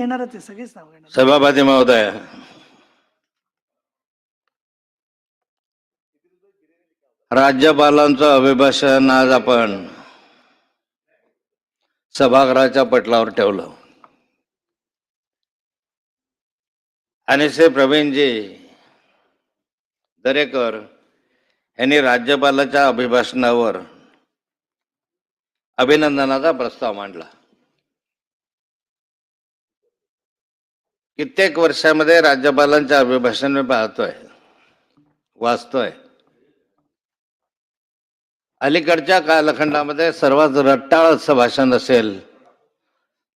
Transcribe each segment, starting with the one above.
येणारच आहे, सगळेच नाव घेणार. सभापती महोदय, राज्यपालांचं अभिभाषण आज आपण सभागृहाच्या पटलावर ठेवलं आणि श्री प्रवीणजी दरेकर यांनी राज्यपालाच्या अभिभाषणावर अभिनंदनाचा प्रस्ताव मांडला. कित्येक वर्षामध्ये राज्यपालांच्या अभिभाषण मी पाहतोय, वाचतोय. अलीकडच्या कालखंडामध्ये सर्वात रट्टाळ असं भाषण असेल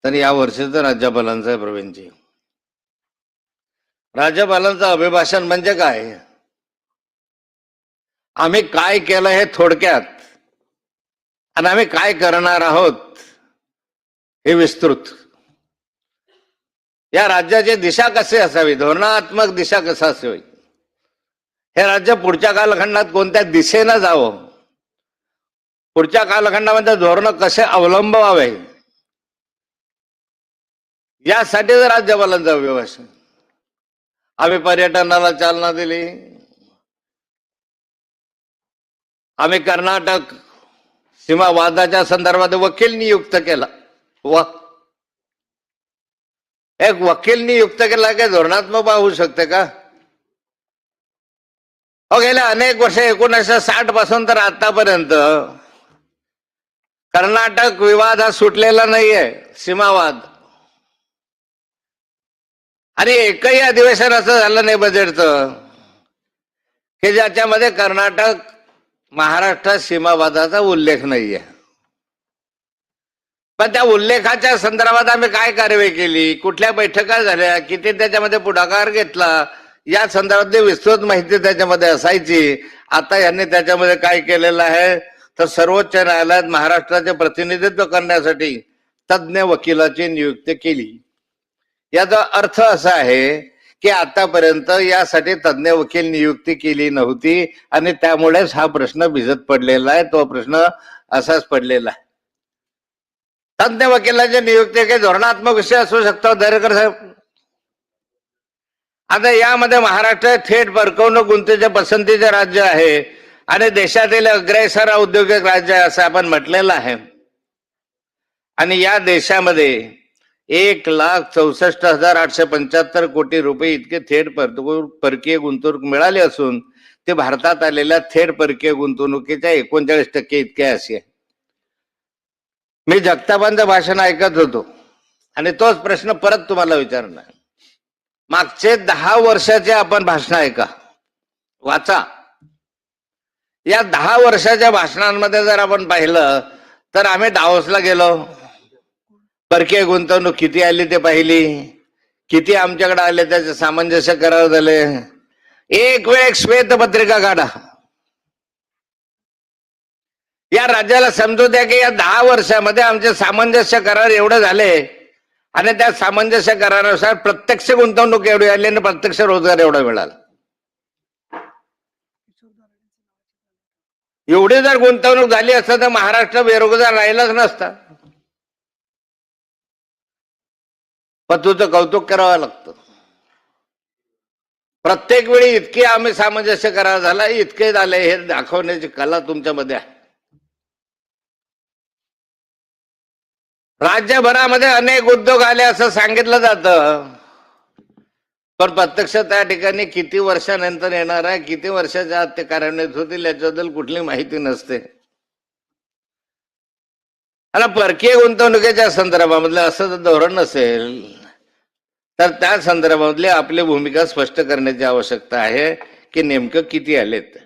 तर या वर्षीचं राज्यपालांचं आहे. प्रवीणजी, राज्यपालांचं अभिभाषण म्हणजे काय, आम्ही काय केलं हे थोडक्यात आणि आम्ही काय करणार आहोत हे विस्तृत. या राज्याची दिशा कशी असावी, धोरणात्मक दिशा कसा असावी, हे राज्य पुढच्या कालखंडात कोणत्या दिशेनं जावं, पुढच्या कालखंडामध्ये धोरण कसे अवलंबवावे, यासाठी राज्यपालांचं अभिभाषण. आम्ही पर्यटनाला चालना दिली, आम्ही कर्नाटक सीमा वादाच्या संदर्भात वकील नियुक्त केला. एक वकील नियुक्त केला की धोरणात्मक होऊ शकते का? हो, गेल्या अनेक वर्ष 1960 पासून तर आतापर्यंत कर्नाटक विवाद हा सुटलेला नाहीये, सीमावाद. आणि एकही अधिवेशन असं झालं नाही बजेटचं की ज्याच्यामध्ये कर्नाटक महाराष्ट्र सीमावादाचा उल्लेख नाहीये. पण त्या उल्लेखाच्या संदर्भात आम्ही काय कारवाई केली, कुठल्या बैठका झाल्या, किती त्याच्यामध्ये पुढाकार घेतला, या संदर्भातली विस्तृत माहिती त्याच्यामध्ये असायची. आता यांनी त्याच्यामध्ये काय केलेलं आहे तर सर्वोच्च न्यायालयात महाराष्ट्राचे प्रतिनिधित्व करण्यासाठी तज्ज्ञ वकिलाची नियुक्ती केली. याचा अर्थ असा आहे की आतापर्यंत यासाठी तज्ज्ञ वकील नियुक्ती केली नव्हती आणि त्यामुळेच हा प्रश्न भिजत पडलेला आहे. तो प्रश्न असाच पडलेला आहे. तज्ज्ञ वकिलाची नियुक्ती काही धोरणात्मक विषय असू शकतो दरेकर साहेब. आता यामध्ये महाराष्ट्र थेट परकवणूक गुंतवणुकीच्या पसंतीचे राज्य आहे आणि देशातील अग्रेसर औद्योगिक राज्य आहे असं आपण म्हटलेलं आहे. आणि या देशामध्ये 1,64,875 कोटी रुपये इतके थेट परकीय गुंतवणूक मिळाली असून ते भारतात आलेल्या थेट परकीय गुंतवणुकीच्या 39% इतके असे आहे. मी जगतापांचं भाषण ऐकत होतो आणि तोच प्रश्न परत तुम्हाला विचारणार. मागचे 10 वर्षाचे आपण भाषण ऐका, वाचा. या 10 वर्षाच्या भाषणांमध्ये जर आपण पाहिलं तर आम्ही दावोसला गेलो, परकीय गुंतवणूक किती आली ते पाहिली, किती आमच्याकडे आले त्याचे सामंजस्य करार झाले. एक वेळ एक श्वेतपत्रिका काढा, या राज्याला समजू द्या की या 10 वर्षामध्ये आमचे सामंजस्य करार एवढे झाले आणि त्या सामंजस्य करारानुसार प्रत्यक्ष गुंतवणूक एवढी आली आणि प्रत्यक्ष रोजगार एवढा मिळाला. एवढी जर गुंतवणूक झाली असतं तर महाराष्ट्र बेरोजगार राहिलाच नसता. पण तुझं कौतुक करावं लागतं. प्रत्येक वेळी इतके आम्ही सामंजस्य करार झाला, इतके झाले, हे दाखवण्याची कला तुमच्यामध्ये आहे. राज्यभरामध्ये अनेक उद्योग आले असं सांगितलं जातं, पण प्रत्यक्ष त्या ठिकाणी किती वर्षानंतर येणार आहे, किती वर्षाच्या आत ते कार्यान्वित होतील याच्याबद्दल कुठली माहिती नसते. आणि परकीय गुंतवणुकीच्या संदर्भामधलं असं जर धोरण नसेल तर त्या संदर्भातली आपली भूमिका स्पष्ट करण्याची आवश्यकता आहे की नेमकं किती आलेत.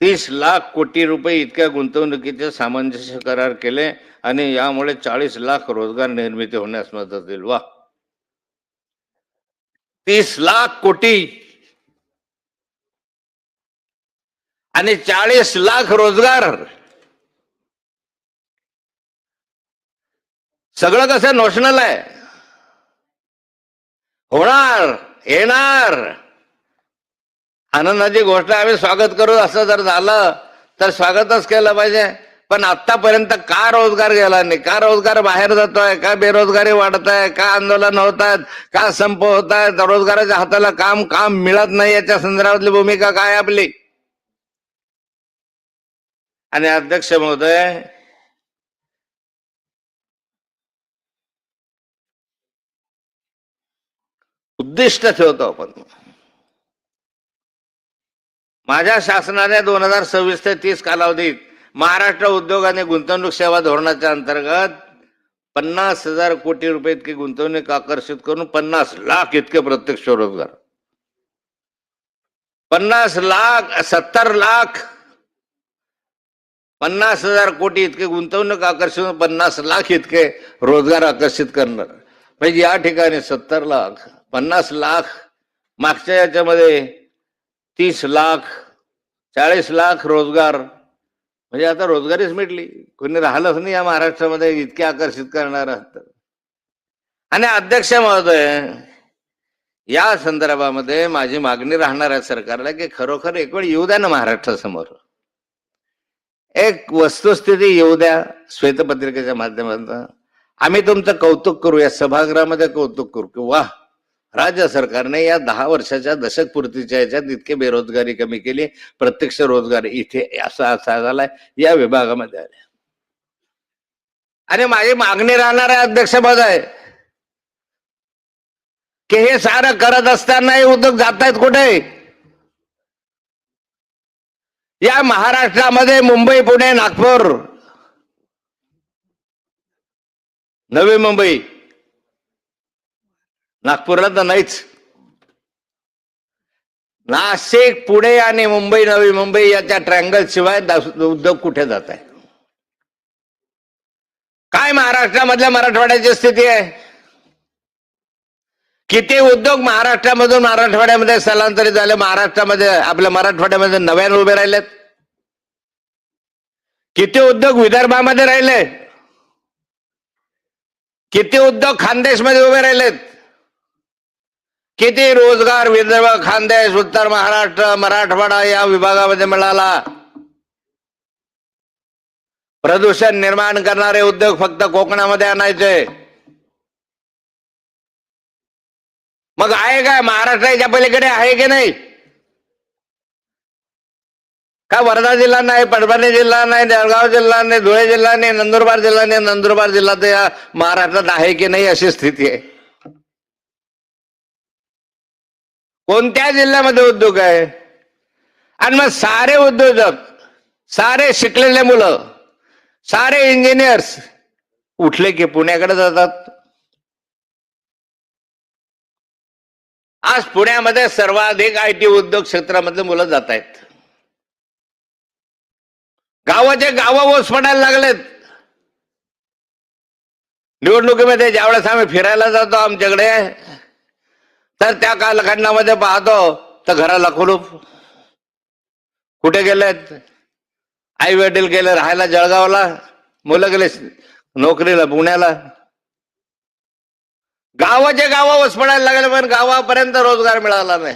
30 लाख कोटी रुपये इतक्या गुंतवणुकीचे सामंजस्य करार केले आणि यामुळे 40 लाख रोजगार निर्मिती होण्यास मदत होईल. वा, 30 लाख कोटी आणि 40 लाख रोजगार. सगळं कसं नोशनल आहे, होणार, येणार, आनंदाची गोष्ट. आम्ही स्वागत करू. असं जर झालं तर स्वागतच केलं पाहिजे. पण आतापर्यंत का रोजगार गेला नाही, का रोजगार बाहेर जातोय, का बेरोजगारी वाढत आहे, का आंदोलन होत आहेत, का संप होत आहेत, रोजगाराच्या हाताला काम काम मिळत नाही, याच्या संदर्भातली भूमिका काय आपली. आणि अध्यक्ष महोदय, उद्दिष्ट ठेवतो आपण. माझ्या शासनाने 2026 ते 30 कालावधीत महाराष्ट्र उद्योग आणि गुंतवणूक सेवा धोरणाच्या अंतर्गत 50,000 कोटी रुपये इतकी गुंतवणूक आकर्षित करून 50 लाख इतके प्रत्यक्ष रोजगार, 50 लाख 70 लाख 50,000 कोटी इतके गुंतवणूक आकर्षित, 50 लाख इतके रोजगार आकर्षित करणार. म्हणजे या ठिकाणी 70 लाख 50 लाख, मागच्या याच्यामध्ये 30 लाख 40 लाख रोजगार, म्हणजे आता रोजगारीच मिटली, कोणी राहिलंच नाही या महाराष्ट्रामध्ये इतके आकर्षित करणार. आणि अध्यक्ष महोदय, या संदर्भामध्ये माझी मागणी राहणार आहे सरकारला की खरोखर एक वेळ येऊ द्या ना महाराष्ट्रासमोर, एक वस्तुस्थिती येऊ द्या श्वेतपत्रिकेच्या माध्यमातून. आम्ही तुमचं कौतुक करू, या सभागृहामध्ये कौतुक करू की वाह, राज्य सरकारने या 10 वर्षाच्या दशकपूर्तीच्या याच्यात इतके बेरोजगारी कमी केली, प्रत्यक्ष रोजगार इथे असा झालाय या विभागामध्ये आले. आणि माझी मागणी राहणार आहे अध्यक्ष महोदय की हे सारं करत असताना हे उद्योग जात आहेत कुठे. या महाराष्ट्रामध्ये मुंबई, पुणे, नागपूर, नवी मुंबई, नागपूरला तर नाहीच, नाशिक, पुणे आणि मुंबई, नवी मुंबई याच्या ट्रँगल शिवाय उद्योग कुठे जात आहे. काय महाराष्ट्रामधल्या मराठवाड्याची स्थिती आहे. किती उद्योग महाराष्ट्रामधून मराठवाड्यामध्ये स्थलांतरित झाले, महाराष्ट्रामध्ये आपल्या मराठवाड्यामध्ये नव्याने उभे राहिलेत. किती उद्योग विदर्भामध्ये राहिले, किती उद्योग खानदेशमध्ये उभे राहिलेत, किती रोजगार विदर्भ, खानदेश, उत्तर महाराष्ट्र, मराठवाडा या विभागामध्ये मिळाला. प्रदूषण निर्माण करणारे उद्योग फक्त कोकणामध्ये आणायचे. मग आहे काय महाराष्ट्राच्या पलीकडे, आहे की नाही. का वर्धा जिल्हा नाही, परभणी जिल्हा नाही, जळगाव जिल्हा नाही, धुळे जिल्हा नाही, नंदुरबार जिल्हा नाही. नंदुरबार जिल्हा तर या महाराष्ट्रात आहे की नाही अशी स्थिती आहे. कोणत्या जिल्ह्यामध्ये उद्योग आहे. आणि मग सारे उद्योजक, सारे शिकलेले मुलं, सारे इंजिनियर्स उठले की पुण्याकडे जातात. आज पुण्यामध्ये सर्वाधिक आयटी उद्योग क्षेत्रामधले मुलं जात आहेत. गावाचे गावं ओस पडायला लागलेत. निवडणुकीमध्ये ज्यावेळेस आम्ही फिरायला जातो आमच्याकडे, तर त्या कालखंडामध्ये पाहतो तर घराला कुलूप. कुठे गेलेत, आई वडील गेले राहायला जळगावला, मुलं गेले नोकरीला पुण्याला. गावाचे गावं ओस पडायला लागले, पण गावापर्यंत रोजगार मिळाला नाही.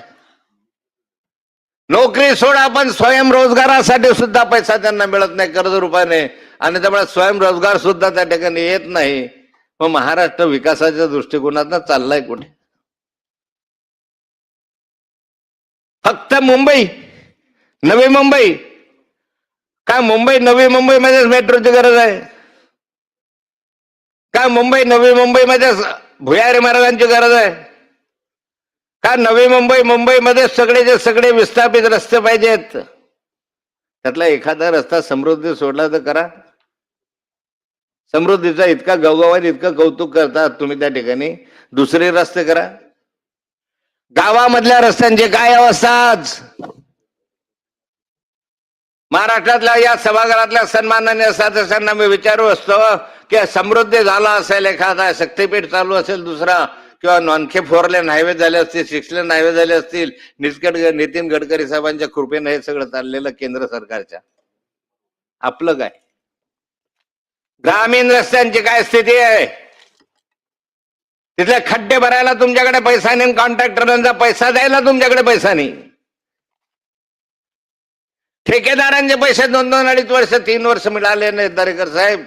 नोकरी सोडा, पण स्वयंरोजगारासाठी सुद्धा पैसा त्यांना मिळत नाही कर्ज रुपयाने, आणि त्यामुळे स्वयंरोजगार सुद्धा त्या ठिकाणी येत नाही. मग महाराष्ट्र विकासाच्या दृष्टिकोनातून चाललाय कुठे. फक्त मुंबई, नवी मुंबई, काय मुंबई नवी मुंबईमध्येच मेट्रोची गरज आहे. काय मुंबई नवी मुंबईमध्ये भुयारी मार्गांची गरज आहे. का नवी मुंबई, मुंबईमध्ये सगळेचे सगळे विस्थापित रस्ते पाहिजेत. त्यातला एखादा रस्ता समृद्धी सोडला तर करा. समृद्धीचा इतका गवगवात, इतकं कौतुक करतात तुम्ही त्या ठिकाणी, दुसरे रस्ते करा. गावामधल्या रस्त्यांची काय अवस्था आज. महाराष्ट्रातल्या या सभागृहातल्या सन्माननीय सदस्यांना मी विचारू असतो की समृद्धी झाला असेल, एखादा शक्तीपीठ चालू असेल दुसरा, किंवा आणखी 4 लेन हायवे झाले असतील, 6 लेन हायवे झाले असतील, नितीन गडकरी साहेबांच्या कृपेने हे सगळं चाललेलं केंद्र सरकारच्या. आपलं काय. ग्रामीण रस्त्यांची काय स्थिती आहे. तिथले खड्डे भरायला तुमच्याकडे पैसा नाही, कॉन्ट्रॅक्टरांचा पैसा द्यायला तुमच्याकडे पैसा नाही. ठेकेदारांचे पैसे 2-2, 2.5 वर्ष, 3 वर्ष मिळाले नाहीत दरेकर साहेब.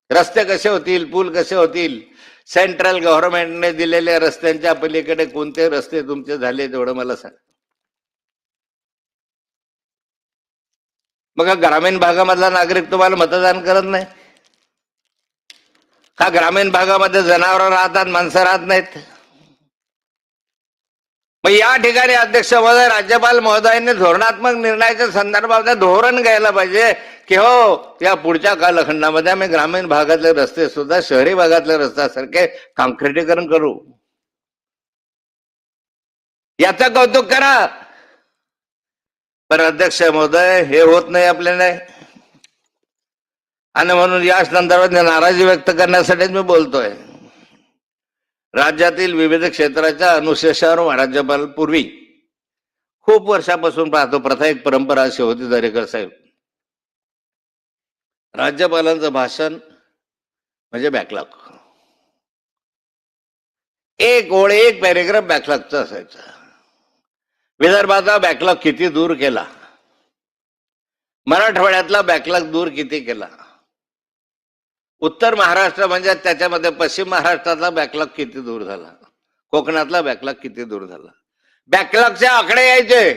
रस्ते कसे होतील, पूल कसे होतील? सेंट्रल गव्हर्नमेंटने दिलेल्या रस्त्यांच्या पलीकडे कोणते रस्ते तुमचे झाले तेवढं मला सांग. मग ग्रामीण भागामधला नागरिक तुम्हाला मतदान करत नाही का? ग्रामीण भागामध्ये जनावर राहतात, माणसं राहत नाहीत. मग या ठिकाणी अध्यक्ष महोदय, राज्यपाल महोदयांनी धोरणात्मक निर्णयाच्या संदर्भात धोरण घ्यायला पाहिजे की हो, या पुढच्या कालखंडामध्ये आम्ही ग्रामीण भागातले रस्ते सुद्धा शहरी भागातल्या रस्त्यासारखे काँक्रिटीकरण करू. याचं कौतुक करा. पण अध्यक्ष महोदय, हे होत नाही आपल्याला, आणि म्हणून या संदर्भात नाराजी व्यक्त करण्यासाठीच मी बोलतोय. राज्यातील विविध क्षेत्राच्या अनुशेषावर राज्यपाल पूर्वी खूप वर्षापासून पाहतो, प्रथा एक परंपरा अशी होती दरेकर साहेब, राज्यपालांचं भाषण म्हणजे बॅकलॉग. एक ओळ, एक पॅरेग्राफ बॅकलॉगचा असायचा. विदर्भाचा बॅकलॉग किती दूर केला, मराठवाड्यातला बॅकलॉग दूर किती केला, उत्तर महाराष्ट्र म्हणजे त्याच्यामध्ये पश्चिम महाराष्ट्रातला बॅकलॉग किती दूर झाला, कोकणातला बॅकलॉग किती दूर झाला. बॅकलॉगचे आकडे यायचे,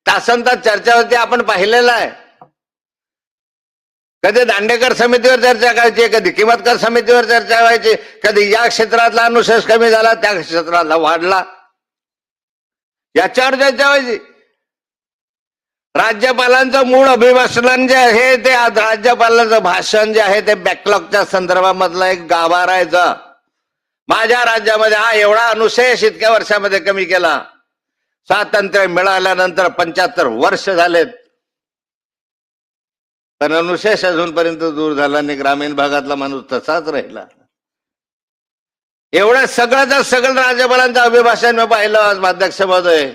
तासनतास चर्चा होती, आपण पाहिलेलं आहे. कधी दांडेकर समितीवर चर्चा करायची, कधी किंमतकर समितीवर चर्चा व्हायची, कधी या क्षेत्रातला अनुशेष कमी झाला, त्या क्षेत्रातला वाढला, याच्यावर चर्चा व्हायची. राज्यपालांचं मूळ अभिभाषण जे आहे ते, राज्यपालांचं भाषण जे आहे ते बॅकलॉगच्या संदर्भामधला एक गाभा राहायचा. माझ्या राज्यामध्ये हा एवढा अनुशेष इतक्या वर्षामध्ये कमी केला. स्वातंत्र्य मिळाल्यानंतर 75 वर्ष झालेत, पण अनुशेष अजूनपर्यंत दूर झाला आणि ग्रामीण भागातला माणूस तसाच राहिला. एवढं सगळं राज्यपालांचं अभिभाषण मी पाहिलं अध्यक्ष महोदय.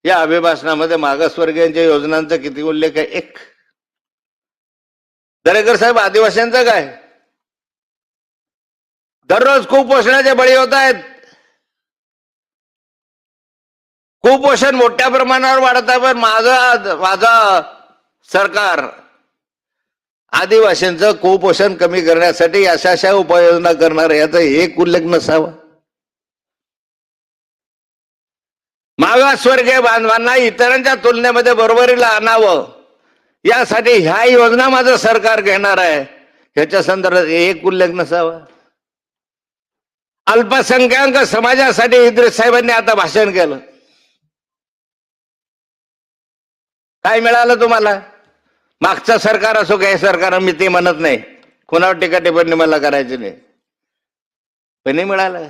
या अभिभाषणामध्ये मागासवर्गीयांच्या योजनांचा किती उल्लेख आहे? एक. दरेकर साहेब, आदिवासींचं काय? दररोज कुपोषणाचे बळी होत आहेत. कुपोषण मोठ्या प्रमाणावर वाढत आहे, पण माझं सरकार आदिवासींचं कुपोषण कमी करण्यासाठी अशा उपाययोजना करणार आहे, याचा एक उल्लेख नसावा. मागासवर्गीय बांधवांना इतरांच्या तुलनेमध्ये बरोबरीला आणावं, यासाठी ह्या योजना माझं सरकार घेणार आहे, ह्याच्या संदर्भात एक उल्लेख नसावा. अल्पसंख्याक समाजासाठी इद्रिस साहेबांनी आता भाषण केलं. काय मिळालं तुम्हाला? मागचं सरकार असो काही सरकार, मी ते म्हणत नाही, कोणावर टीका टिप्पणी मला करायची नाही, पण नाही मिळालं.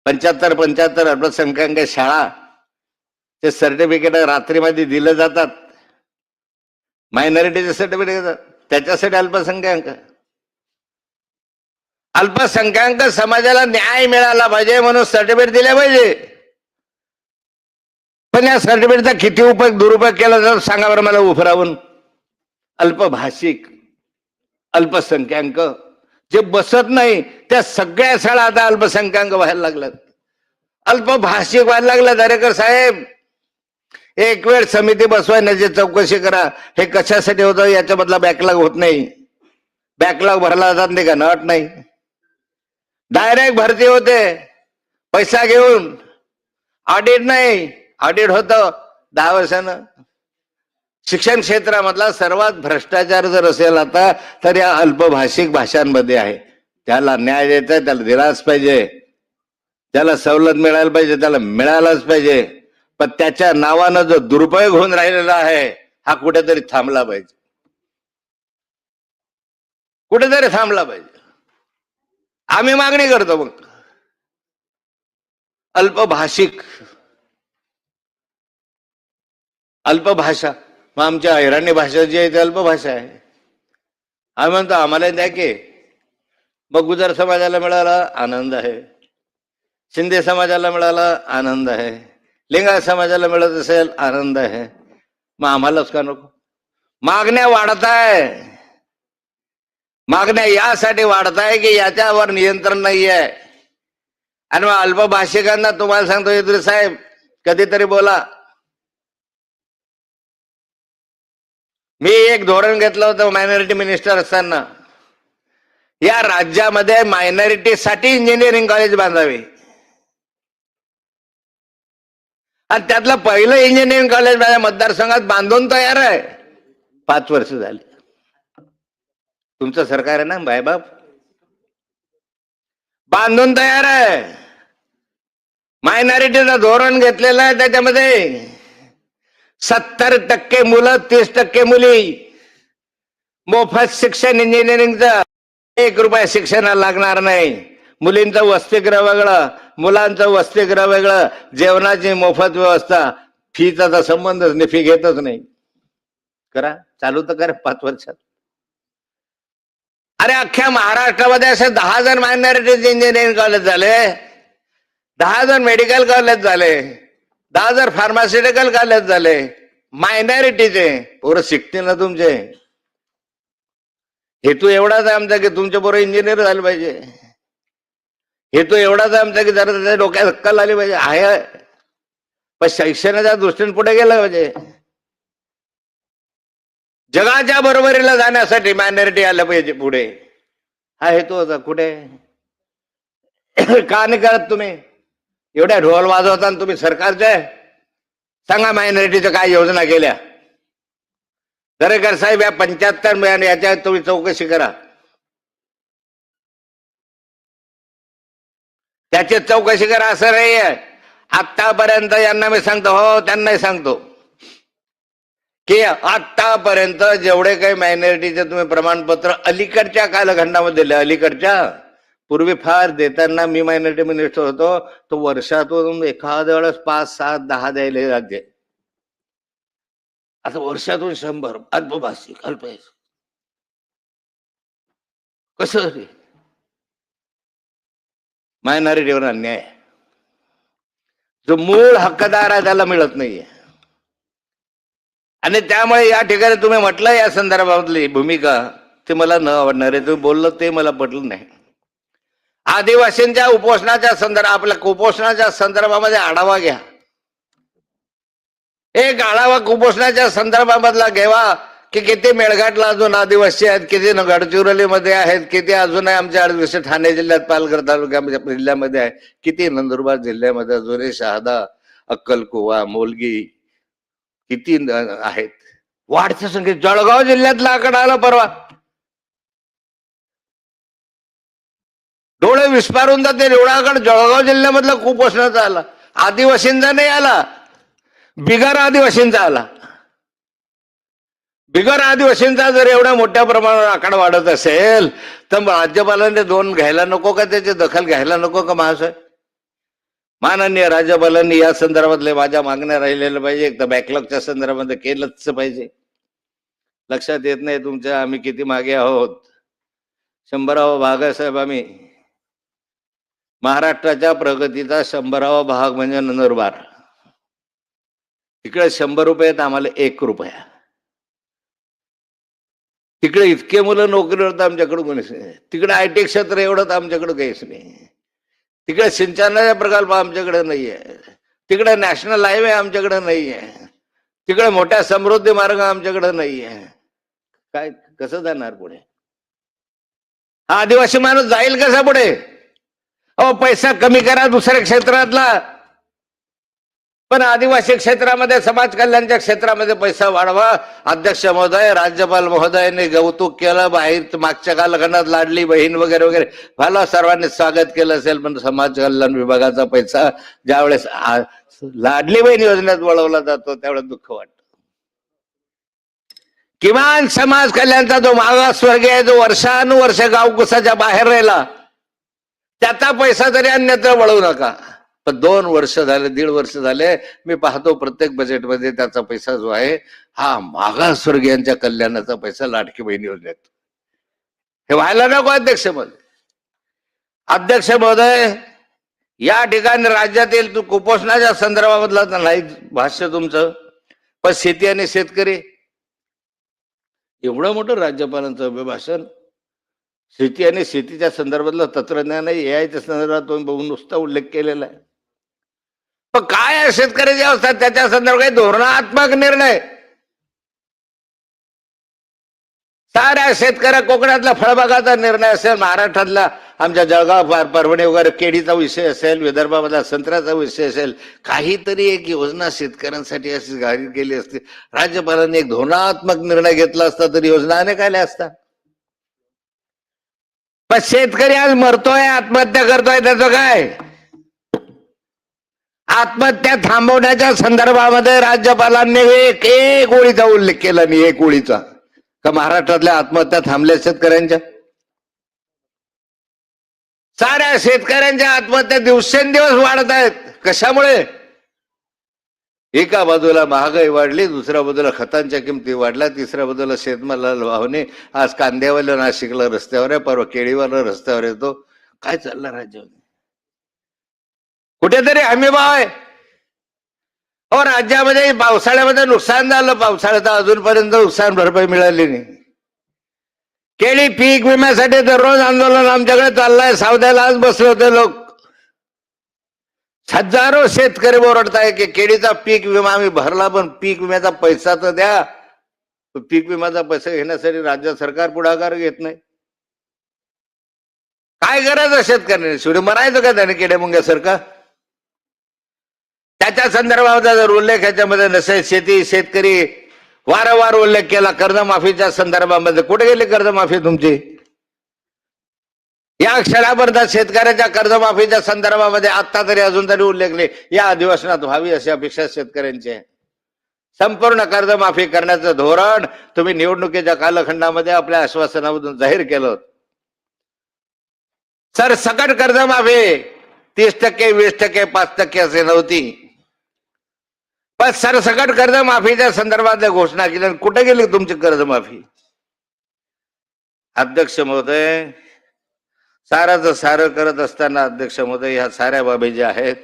75 अल्पसंख्याक शाळा ते सर्टिफिकेट रात्रीमध्ये दिले जातात, मायनॉरिटीचे सर्टिफिकेट, त्याच्यासाठी अल्पसंख्याक समाजाला न्याय मिळाला पाहिजे म्हणून सर्टिफिकेट दिले पाहिजे. पण या सर्टिफिकेटचा किती दुरुपयोग केला जातो सांगा बरं मला उफरावून. अल्पभाषिक, अल्पसंख्याक जे बसत नाही त्या सगळ्या शाळा आता अल्पसंख्याक व्हायला लागल्यात, अल्पभाषिक व्हायला लागल्या. दरेकर साहेब, एक वेळ समिती बसवायची, चौकशी करा हे कशासाठी होतं, याच्यामधला बॅकलॉग होत नाही. बॅकलॉग भरला जात नाही का? नट नाही, डायरेक्ट भरती होते पैसा घेऊन, ऑडिट नाही, ऑडिट होतं 10 वर्षानं. शिक्षण क्षेत्रामधला सर्वात भ्रष्टाचार जर असेल आता तर या अल्पभाषिक भाषांमध्ये आहे. त्याला न्याय द्यायचा, त्याला दिलाच पाहिजे, त्याला सवलत मिळायला पाहिजे, त्याला मिळालाच पाहिजे. पण त्याच्या नावानं जो दुरुपयोग होऊन राहिलेला आहे हा कुठेतरी थांबला पाहिजे, कुठेतरी थांबला पाहिजे. आम्ही मागणी करतो मग अल्पभाषिक, अल्पभाषा. मग आमच्या इराणी भाषा जी आहे ती अल्पभाषा आहे. आम्ही म्हणतो आम्हाला द्या की. मग गुजर समाजाला मिळाला आनंद आहे, शिंदे समाजाला मिळाला आनंद आहे, लिंगायत समाजाला मिळत असेल आनंद आहे, मग आम्हालाच का नको? मागण्या वाढताय, मागण्या यासाठी वाढताय की याच्यावर नियंत्रण नाही आहे. आणि मग अल्पभाषिकांना तुम्हाला सांगतो इद्रिस साहेब, कधीतरी बोला, मी एक धोरण घेतलं होतं मायनॉरिटी मिनिस्टर असताना, या राज्यामध्ये मायनॉरिटीसाठी इंजिनिअरिंग कॉलेज बांधावे, आणि त्यातलं पहिलं इंजिनिअरिंग कॉलेज माझ्या मतदारसंघात बांधून तयार आहे. 5 वर्ष झाली. तुमचं सरकार आहे ना बायबाप, बांधून तयार आहे. मायनॉरिटीचं धोरण घेतलेलं आहे, त्याच्यामध्ये 70% मुलं, 30% मुली, मोफत शिक्षण इंजिनिअरिंगचं, 1 रुपया शिक्षणाला लागणार नाही. मुलींचं वसतिगृह वेगळं, मुलांचं वसतिगृह वेगळं, जेवणाची मोफत व्यवस्था, फीचा तर संबंधच नाही, फी घेतच नाही. करा, चालू तर करा 5 वर्षात. अरे अख्ख्या महाराष्ट्रामध्ये असे 10 जण मायनॉरिटीज इंजिनिअरिंग कॉलेज झाले, 10 जण मेडिकल कॉलेज झाले, 10 जण फार्मास्युटिकल कॉलेज झाले. मायनॉरिटीचे पोरं शिकतील ना तुमचे. हेतू एवढाच आहे आमचा की तुमचे पोरं इंजिनियर झाले पाहिजे. हेतू एवढाच आहे आमचा की जरा त्याच्या डोक्यात अक्कल आली पाहिजे. आहे पण शिक्षणाच्या दृष्टीने पुढे गेलं पाहिजे. जगाच्या बरोबरीला जाण्यासाठी मायनॉरिटी आलं पाहिजे पुढे, हा हेतू होता. कुठे का नाही करत तुम्ही? एवढ्या ढोल वाजवता तुम्ही सरकारचे. सांगा मायनॉरिटीच्या काय योजना केल्या. दरेकर साहेब, या 75 याच्या तुम्ही चौकशी करा, त्याची चौकशी करा. असं नाही आहे आतापर्यंत. यांना मी सांगतो, हो त्यांनाही सांगतो की आतापर्यंत जेवढे काही मायनॉरिटीचे तुम्ही प्रमाणपत्र अलीकडच्या कालखंडामध्ये दिले, अलीकडच्या, पूर्वी फार देताना मी मायनॉरिटी मिनिस्टर होतो, तो वर्षातून एखाद्या वेळेस 5, 7, 10 द्यायला राज्य. आता वर्षातून 100 अल्पभाषिक, अल्पभाषिक कसं रे? मायनॉरिटीवर अन्याय. जो मूळ हक्कदार आहे त्याला मिळत नाहीये. आणि त्यामुळे या ठिकाणी तुम्ही म्हटलं या संदर्भातली भूमिका ते मला न आवडणार आहे. तुम्ही बोललं ते मला पटलं नाही. आदिवासींच्या उपोषणाच्या आपल्या कुपोषणाच्या संदर्भामध्ये आढावा घ्या. एक आढावा कुपोषणाच्या संदर्भामधला घ्यावा की किती मेळघाटला अजून आदिवासी आहेत, किती गडचिरोलीमध्ये आहेत, किती अजूनही आमच्या आदिवासी ठाणे जिल्ह्यात, पालघर तालुक्यामध्ये जिल्ह्यामध्ये आहे, किती नंदुरबार जिल्ह्यामध्ये अजूनही शहादा, अक्कलकुवा, मोलगी किती आहेत. वाढत्या संख्येत जळगाव जिल्ह्यातला आकडा आला परवा. डोळे विस्पारून जाते एवढा आकडा जळगाव जिल्ह्यामधला कुपोषणाचा आला. आदिवासींचा नाही आला, बिगर आदिवासींचा आला. बिगर आदिवासींचा जर एवढ्या मोठ्या प्रमाणावर आकडा वाढत असेल तर राज्यपालांनी 2 घ्यायला नको का? त्याची दखल घ्यायला नको का महाशय? माननीय राज्यपालांनी या संदर्भातले माझ्या मागण्या राहिलेल्या पाहिजे. एक तर बॅकलॉगच्या संदर्भामध्ये केलंच पाहिजे. लक्षात येत नाही तुमच्या आम्ही किती मागे आहोत. 100वा भाग आहे साहेब. आम्ही महाराष्ट्राच्या प्रगतीचा 100वा भाग म्हणजे नंदुरबार. तिकडे 100 रुपयात आम्हाला 1 रुपया. तिकडे इतके मुलं नोकरीवर तर आमच्याकडे कोणीच नाही. तिकडे IT क्षेत्र एवढं तर आमच्याकडे काहीच नाही. तिकडे सिंचनाचा प्रकल्प आमच्याकडे नाहीये. तिकडे नॅशनल हायवे आमच्याकडे नाहीये. तिकडे मोठ्या समृद्धी मार्ग आमच्याकडे नाहीये. काय कसं जाणार पुढे? हा आदिवासी माणूस जाईल कसा पुढे? अहो पैसा कमी करा दुसऱ्या क्षेत्रातला, पण आदिवासी क्षेत्रामध्ये, समाज कल्याणच्या क्षेत्रामध्ये पैसा वाढवा. अध्यक्ष महोदय, राज्यपाल महोदयांनी कौतुक केलं. बाहेर मागच्या कालखंडात लाडली बहीण वगैरे वगैरे मला सर्वांनी स्वागत केलं असेल, पण समाज कल्याण विभागाचा पैसा ज्यावेळेस लाडली बहीण योजनेत वळवला जातो त्यावेळेस दुःख वाटतं. किमान समाज कल्याणचा जो मागासवर्गीय आहे, जो वर्षानुवर्ष गावकुसाच्या बाहेर राहिला, त्याचा पैसा तरी अन्यत्र वळवू नका. पण 2 वर्ष झाले, 1.5 वर्ष झाले, मी पाहतो प्रत्येक बजेटमध्ये त्याचा पैसा जो आहे हा मागासवर्गीयांच्या कल्याणाचा पैसा लाडकी बहीण योजनेत. हे व्हायला नको अध्यक्ष महोदय. अध्यक्ष महोदय, या ठिकाणी राज्यातील कुपोषणाच्या संदर्भामधला तर नाही भाष्य तुमचं, पण शेती आणि शेतकरी, एवढं मोठं राज्यपालांचं अभिभाषण. शेती आणि शेतीच्या संदर्भातलं तंत्रज्ञान AIच्या संदर्भात तुम्ही नुसता उल्लेख केलेला आहे. पण काय आहे शेतकऱ्याची अवस्था त्याच्या संदर्भात काही धोरणात्मक निर्णय साऱ्या शेतकऱ्या कोकणातल्या फळबागाचा निर्णय असेल, महाराष्ट्रातला आमच्या जळगाव परभणी वगैरे केळीचा विषय असेल, विदर्भामधला संत्र्याचा विषय असेल, काहीतरी एक योजना शेतकऱ्यांसाठी अशी जाहीर केली असती, राज्यपालांनी एक धोरणात्मक निर्णय घेतला असता तर योजना अनेक आल्या असता. पण शेतकरी आज मरतोय, आत्महत्या करतोय, त्याचं काय? आत्महत्या थांबवण्याच्या संदर्भामध्ये राज्यपालांनी एक ओळीचा उल्लेख केला नाही, एक ओळीचा, का महाराष्ट्रातल्या आत्महत्या थांबल्या शेतकऱ्यांच्या? साऱ्या शेतकऱ्यांच्या आत्महत्या दिवसेंदिवस वाढत आहेत. कशामुळे? एका बाजूला महागाई वाढली, दुसऱ्या बाजूला खतांच्या किमती वाढल्या, तिसऱ्या बाजूला शेतमालाला भावने. आज कांद्यावाला नाशिकला रस्त्यावर आहे, परवा केळीवाला रस्त्यावर येतो. काय चाललं राज्यामध्ये? कुठेतरी हमीभाव आहे. हो, राज्यामध्ये पावसाळ्यामध्ये नुकसान झालं, पावसाळ्यात अजूनपर्यंत नुकसान भरपाई मिळाली नाही. केळी पीक विम्यासाठी दररोज आंदोलन आमच्याकडे चाललंय. सावद्याला आज बसले होते लोक, हजारो शेतकरी ओरडताय की केळीचा पीक विमा आम्ही भरला, पण पीक विम्याचा पैसा तर द्या. पीक विम्याचा पैसा घेण्यासाठी राज्य सरकार पुढाकार घेत नाही. काय करायचं शेतकऱ्यांनी? शेवटी मरायचं का त्याने केडेमुंग्यासारखं? त्याच्या संदर्भात जर उल्लेख याच्यामध्ये नसेल, शेतकरी वारंवार उल्लेख केला कर्जमाफीच्या संदर्भामध्ये. कुठे गेली कर्जमाफी तुमची? या क्षणापर्यंत शेतकऱ्याच्या कर्जमाफीच्या संदर्भामध्ये आता तरी अजून तरी उल्लेख नाही. या अधिवेशनात व्हावी अशी अपेक्षा शेतकऱ्यांची आहे. संपूर्ण कर्जमाफी करण्याचं धोरण तुम्ही निवडणुकीच्या कालखंडामध्ये आपल्या आश्वासनामधून जाहीर केलं. सरसकट कर्जमाफी 30%, 20%, 5% असे नव्हती, पण सरसकट कर्जमाफीच्या संदर्भात घोषणा केली. कुठे गेली तुमची कर्जमाफी? अध्यक्ष महोदय, साराचं सारं करत असताना अध्यक्ष महोदय, ह्या साऱ्या बाबी ज्या आहेत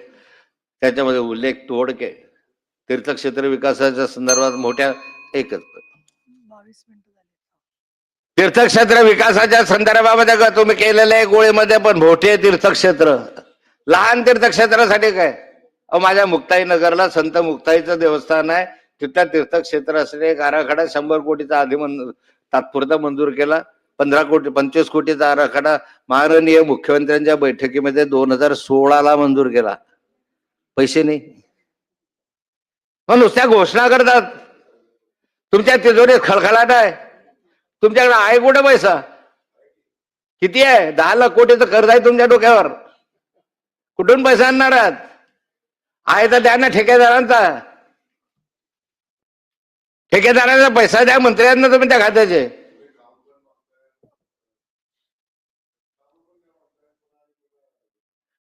त्याच्यामध्ये उल्लेख तोडके तीर्थक्षेत्र विकासाच्या संदर्भात मोठ्या एकच तीर्थक्षेत्र विकासाच्या संदर्भामध्ये का तुम्ही केलेलं आहे गोळीमध्ये, पण मोठे तीर्थक्षेत्र, लहान तीर्थक्षेत्रासाठी काय? माझ्या मुक्ताई नगरला संत मुक्ताईचं देवस्थान आहे, तिथल्या तीर्थक्षेत्रासाठी एक आराखडा 100 कोटीचा आधी तात्पुरता मंजूर केला. 25 कोटीचा आराखडा माननीय मुख्यमंत्र्यांच्या बैठकीमध्ये 2016ला मंजूर केला. पैसे नाही, मग नुसत्या घोषणा करतात. तुमच्या तिजोरीत खळखळाट आहे. तुमच्याकडे आहे कुठे पैसा? किती आहे? 10 लाख कोटीचं कर्ज आहे तुमच्या डोक्यावर. कुठून पैसा आणणार आहात? आहे तर द्या ना ठेकेदारांचा. ठेकेदारांचा पैसा द्या मंत्र्यांना तुम्ही त्या खात्याचे.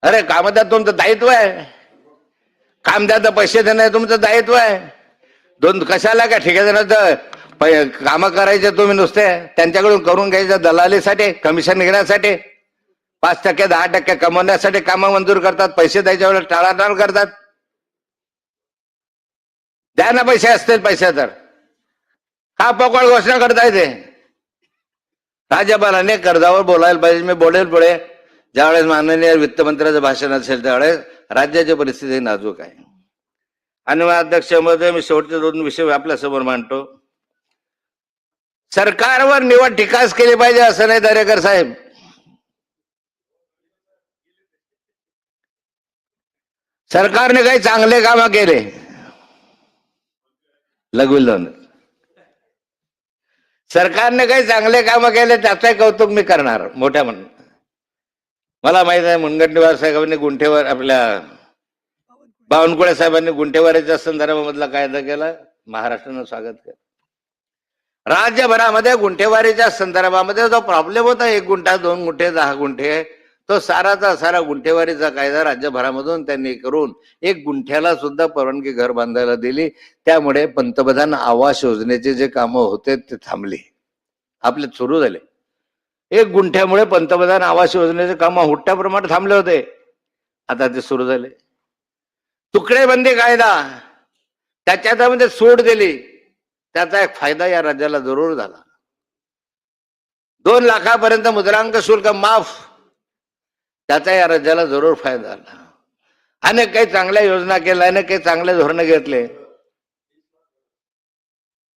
अरे काम द्या, तुमचं दायित्व आहे. काम द्या तर पैसे देणं तुमचं दायित्व आहे. कशाला काय ठेकेदाराचं काम करायचे तुम्ही नुसते त्यांच्याकडून करून घ्यायचं दलालीसाठी, कमिशन घेण्यासाठी, 5%, 10% कमवण्यासाठी काम मंजूर करतात. पैसे द्यायच्या वेळेला टाळाटाळ करतात. द्या ना पैसे असतील पैसे तर. हा पोकळ घोषणा करता येते. राज्यपालांनी कर्जावर बोलायला पाहिजे. मी बोलेल पुढे, ज्यावेळेस माननीय वित्तमंत्र्याचं भाषण असेल त्यावेळेस. राज्याची परिस्थिती नाजूक आहे. आणि अध्यक्ष महोदय, मी शेवटचे 2 विषय आपल्या समोर मांडतो. सरकारवर निवड टीकाच केली पाहिजे असं नाही दरेकर साहेब. सरकारने काही चांगले काम केले, लघुविलन सरकारने काही चांगले काम केले त्याचं कौतुक मी करणार मोठ्या म्हणून. मला माहित आहे मुनगंटीवार साहेबांनी गुंठेवार, आपल्या बावनकुळे साहेबांनी गुंठेवारीच्या संदर्भामधला कायदा केला, महाराष्ट्रानं स्वागत केलं. राज्यभरामध्ये गुंठेवारीच्या संदर्भामध्ये जो प्रॉब्लेम होता, 1 गुंठा 2 गुंठे 10 गुंठे, तो साराचा सारा गुंठेवारीचा कायदा राज्यभरामधून त्यांनी करून 1 गुंठ्याला सुद्धा परवानगी घर बांधायला दिली. त्यामुळे पंतप्रधान आवास योजनेचे जे कामं होते ते थांबले, आपले सुरू झाले. 1 गुंठ्यामुळे पंतप्रधान आवास योजनेचे कामं मोठ्या प्रमाणात थांबले होते, आता ते सुरू झाले. तुकडेबंदी कायदा, त्याच्यामध्ये सूट दिली, त्याचा एक फायदा या राज्याला जरूर झाला. 2 लाखापर्यंत मुद्रांक शुल्क माफ, त्याचा या राज्याला जरूर फायदा झाला. अनेक काही चांगल्या योजना केल्या, अनेक काही चांगले धोरण घेतले.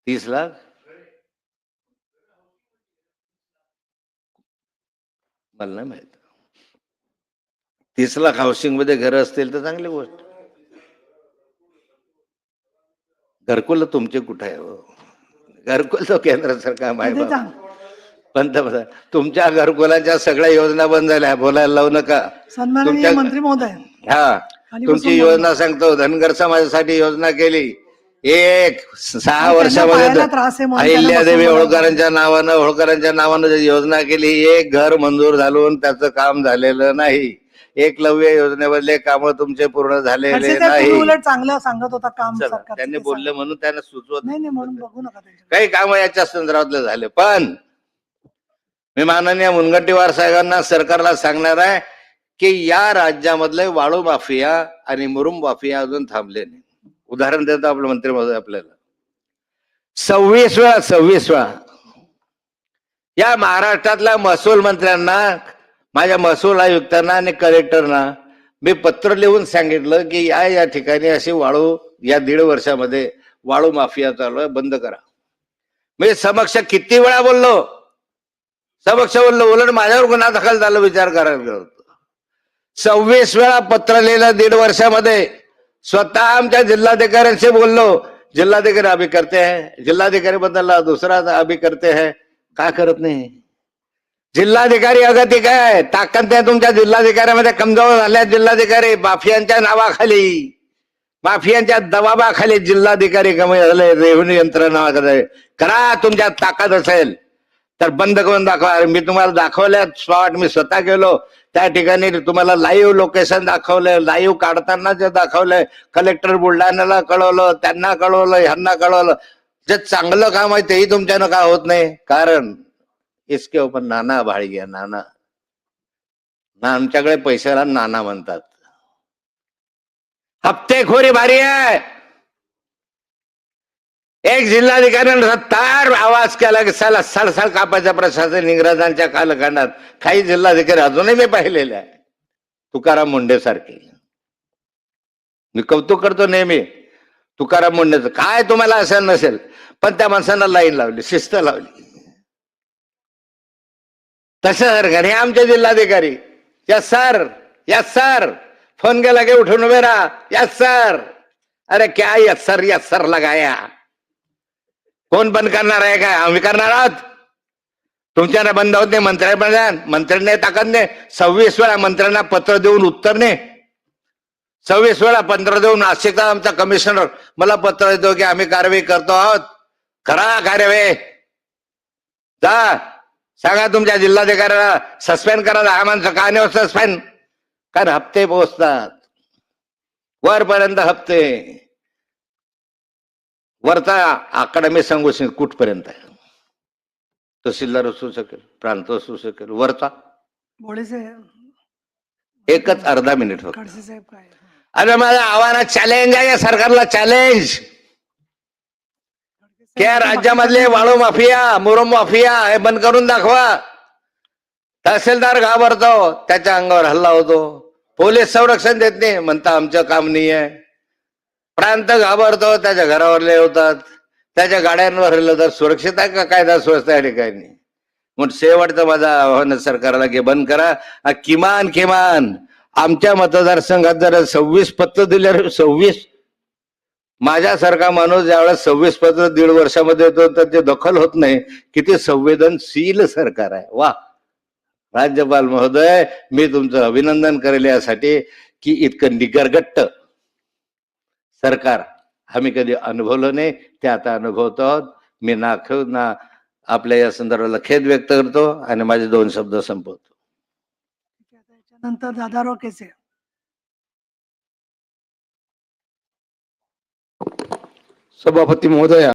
30 लाख मला नाही माहित. 30 लाख हाऊसिंग मध्ये घर असतील तर चांगली गोष्ट. घरकुल तुमचे कुठे आहे हो? घरकुल तो केंद्र सरकार माहिती पंतप्रधान तुमच्या घरकुलाच्या सगळ्या योजना बंद झाल्या. बोलायला लावू नका. सन्माननीय मंत्री महोदय, हा तुमची योजना सांगतो. धनगर समाजासाठी योजना केली. 6 वर्षामध्ये अहिल्यादेवी होळकरांच्या नावानं योजना केली. एक घर मंजूर झालं त्याचं काम झालेलं नाही. एकलव्य योजनेमधले काम तुमचे पूर्ण झालेले नाही. उलट चांगलं सांगत होता काम. त्यांनी बोलले म्हणून त्यांना सुचवत नाही म्हणून बघू नका. काही काम याच्या संदर्भातले झाले. पण मी माननीय मुनगंटीवार साहेबांना सरकारला सांगणार आहे की या राज्यामधले वाळू माफिया आणि मुरुम माफिया अजून थांबले नाही. उदाहरण देतो आपलं मंत्री महोदय आपल्याला 26 वेळा या महाराष्ट्रातल्या महसूल मंत्र्यांना, माझ्या महसूल आयुक्तांना आणि कलेक्टरना मी पत्र लिहून सांगितलं की या ठिकाणी अशी वाळू या 1.5 वर्षामध्ये वाळू माफिया चालू आहे, बंद करा. मी समक्ष किती वेळा बोललो, उलट माझ्यावर गुन्हा दाखल झाला विचार करायला होतो. 26 वेळा पत्र लिहिलं 1.5 वर्षामध्ये. स्वतः आमच्या जिल्हाधिकाऱ्यांशी बोललो. जिल्हाधिकारी अभी करते हैं, जिल्हाधिकारी बदलला दुसरा अभी करते हैं. का करत नाही? जिल्हाधिकारी अगतिक आहे. ताकद आहे तुमच्या जिल्हाधिकाऱ्यामध्ये. कमजोर झाल्या जिल्हाधिकारी. माफियांच्या नावाखाली, माफियांच्या दबावाखाली जिल्हाधिकारी कमी झाले. रेव्हेन्यू यंत्रणा करा. तुमच्या ताकद असेल तर बंद करून दाखवा. मी तुम्हाला दाखवल्या स्पॉट. मी स्वतः गेलो त्या ठिकाणी. तुम्हाला लाईव्ह लोकेशन दाखवलंय. लाईव्ह काढताना जे दाखवलंय. कलेक्टर बुलढाण्याला कळवलं, त्यांना कळवलं, ह्यांना कळवलं. जे चांगलं काम आहे तेही तुमच्यानं का होत नाही? कारण इसके ऊपर नाना भाळी गया. नाना आमच्याकडे पैशाला नाना म्हणतात. हप्तेखोरी भारी आहे. एक जिल्हाधिकाऱ्याने तार आवाज केला की साला सळसळ कापायचा प्रशासन इंग्रजांच्या कालखंडात. काही जिल्हाधिकारी अजूनही मी पाहिलेले आहे. तुकाराम मुंडे सारखे. मी कौतुक करतो नेहमी तुकाराम मुंडेचं. काय तुम्हाला असेल नसेल पण त्या माणसांना लाईन लावली, शिस्त लावली. तसं सरकार हे आमचे जिल्हाधिकारी. यस सर फोन केला की उठून उभे राहा. Yes sir. अरे क्या यस सर लगाया. कोण बंद करणार आहे काय? आम्ही करणार आहोत. तुमच्याला बंद होत नाही. मंत्र्यांनी ताकद नाही. 26 वेळा मंत्र्यांना पत्र देऊन उत्तर नाही. 26 वेळा पत्र देऊन नाशिकचा आमचा कमिशनर मला पत्र देतो की आम्ही कारवाई करतो आहोत. करा कारवाई. जा सांगा तुमच्या जिल्हाधिकाऱ्याला सस्पेंड करा. हा माणसं का नाही सस्पेंड? कारण हप्ते पोहोचतात वरपर्यंत. हप्ते वरचा आकडा मी सांगू शकतो कुठपर्यंत आहे. तहसीलदार असू शकेल, प्रांत असू शकेल, वरचा एकच अर्धा मिनिट फक्त. अरे माझं आव्हान चॅलेंज आहे या सरकारला. चॅलेंज त्या राज्यामधले वाळू माफिया, मुरुम माफिया हे बंद करून दाखवा. तहसीलदार घाबरतो, त्याच्या अंगावर हल्ला होतो. पोलीस संरक्षण देत नाही, म्हणता आमचं काम नाही आहे. प्रांत घाबरतो, त्याच्या घरावरले होतात. त्याच्या गाड्यांवर हल्लं तर सुरक्षित आहे का कायदा सुव्यवस्था या ठिकाणी? म्हणून शेवटचं माझं आव्हान सरकारला की बंद करा. किमान आमच्या मतदारसंघात जर 26 पत्र दिले. 26 माझ्यासारखा माणूस ज्यावेळेस 26 पत्र 1.5 वर्षामध्ये येतो तर ते दखल होत नाही. किती संवेदनशील सरकार आहे. वा राज्यपाल महोदय, मी तुमचं अभिनंदन करेल यासाठी की इतकं निगरगट्ट सरकार आम्ही कधी अनुभवलं नाही. ते आता अनुभवतो आहोत. मी ना आपल्या या संदर्भाला खेद व्यक्त करतो आणि माझे 2 शब्द संपवतो. नंतर दादाराव केसे. सभापती महोदया,